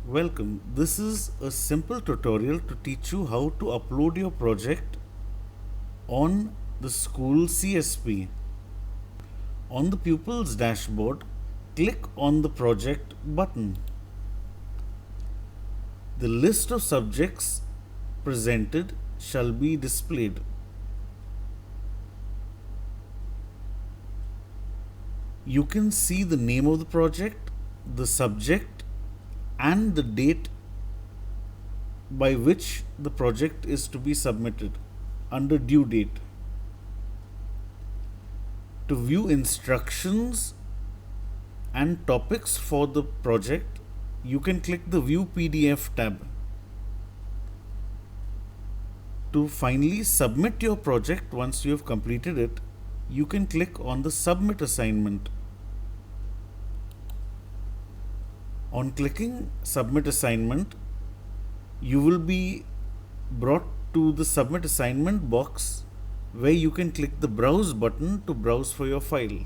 Welcome. This is a simple tutorial to teach you how to upload your project on the school CSP. On the pupils dashboard, click on the project button. The list of subjects presented shall be displayed. You can see the name of the project, the subject, and the date by which the project is to be submitted under due date. To view instructions and topics for the project, you can click the View PDF tab. To finally submit your project once you have completed it, you can click on the Submit Assignment. On clicking Submit Assignment, you will be brought to the Submit Assignment box where you can click the Browse button to browse for your file.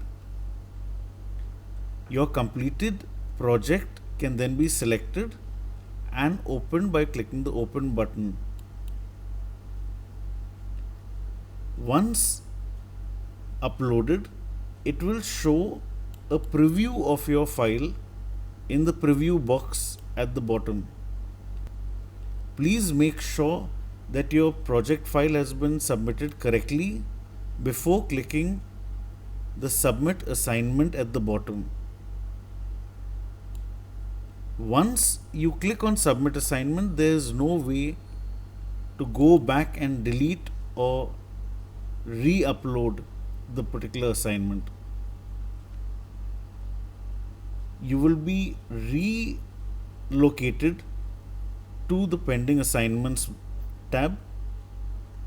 Your completed project can then be selected and opened by clicking the Open button. Once uploaded, it will show a preview of your file in the preview box at the bottom. Please make sure that your project file has been submitted correctly before clicking the Submit Assignment at the bottom. Once you click on Submit Assignment, there is no way to go back and delete or re-upload the particular assignment. You will be relocated to the Pending Assignments tab.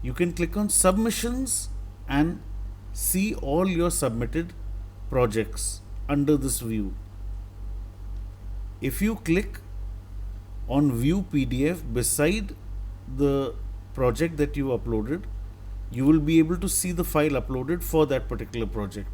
You can click on Submissions and see all your submitted projects under this view. If you click on View PDF beside the project that you uploaded, you will be able to see the file uploaded for that particular project.